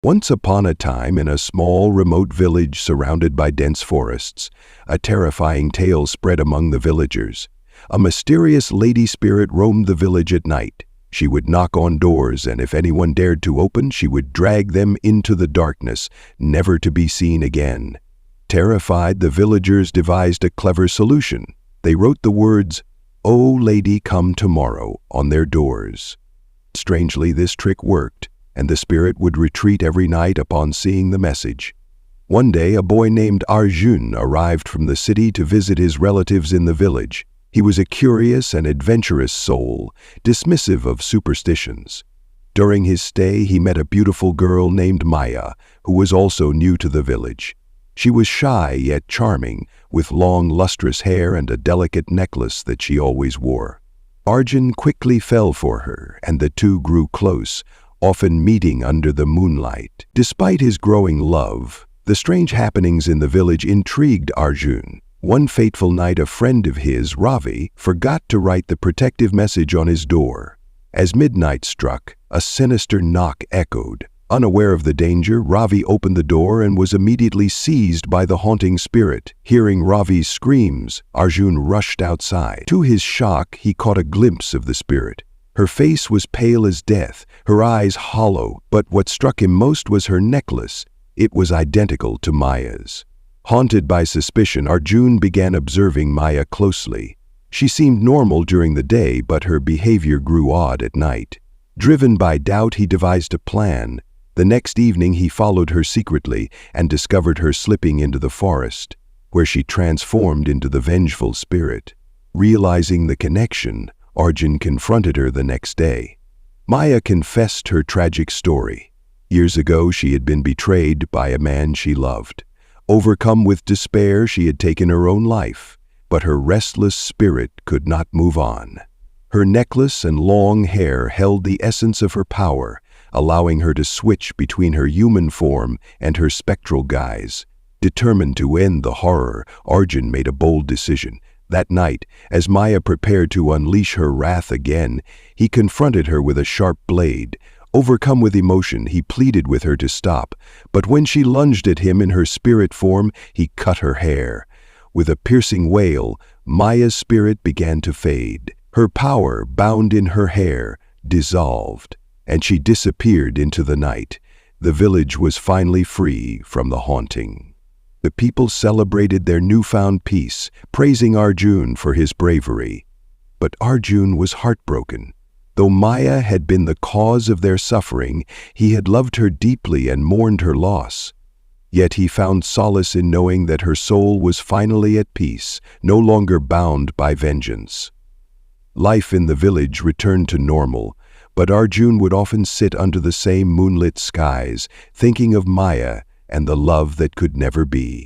Once upon a time, in a small, remote village surrounded by dense forests, a terrifying tale spread among the villagers. A mysterious lady spirit roamed the village at night. She would knock on doors, and if anyone dared to open, she would drag them into the darkness, never to be seen again. Terrified, the villagers devised a clever solution. They wrote the words, "Oh, lady, come tomorrow," on their doors. Strangely, this trick worked, and the spirit would retreat every night upon seeing the message. One day, a boy named Arjun arrived from the city to visit his relatives in the village. He was a curious and adventurous soul, dismissive of superstitions. During his stay, he met a beautiful girl named Maya, who was also new to the village. She was shy yet charming, with long, lustrous hair and a delicate necklace that she always wore. Arjun quickly fell for her, and the two grew close, often meeting under the moonlight. Despite his growing love, the strange happenings in the village intrigued Arjun. One fateful night, a friend of his, Ravi, forgot to write the protective message on his door. As midnight struck, a sinister knock echoed. Unaware of the danger, Ravi opened the door and was immediately seized by the haunting spirit. Hearing Ravi's screams, Arjun rushed outside. To his shock, he caught a glimpse of the spirit. Her face was pale as death, her eyes hollow, but what struck him most was her necklace. It was identical to Maya's. Haunted by suspicion, Arjun began observing Maya closely. She seemed normal during the day, but her behavior grew odd at night. Driven by doubt, he devised a plan. The next evening, he followed her secretly and discovered her slipping into the forest, where she transformed into the vengeful spirit. Realizing the connection, Arjun confronted her the next day. Maya confessed her tragic story. Years ago, she had been betrayed by a man she loved. Overcome with despair, she had taken her own life, but her restless spirit could not move on. Her necklace and long hair held the essence of her power, allowing her to switch between her human form and her spectral guise. Determined to end the horror, Arjun made a bold decision. That night, as Maya prepared to unleash her wrath again, he confronted her with a sharp blade. Overcome with emotion, he pleaded with her to stop, but when she lunged at him in her spirit form, he cut her hair. With a piercing wail, Maya's spirit began to fade. Her power, bound in her hair, dissolved, and she disappeared into the night. The village was finally free from the haunting. The people celebrated their newfound peace, praising Arjun for his bravery. But Arjun was heartbroken. Though Maya had been the cause of their suffering, he had loved her deeply and mourned her loss. Yet he found solace in knowing that her soul was finally at peace, no longer bound by vengeance. Life in the village returned to normal, but Arjun would often sit under the same moonlit skies, thinking of Maya and the love that could never be.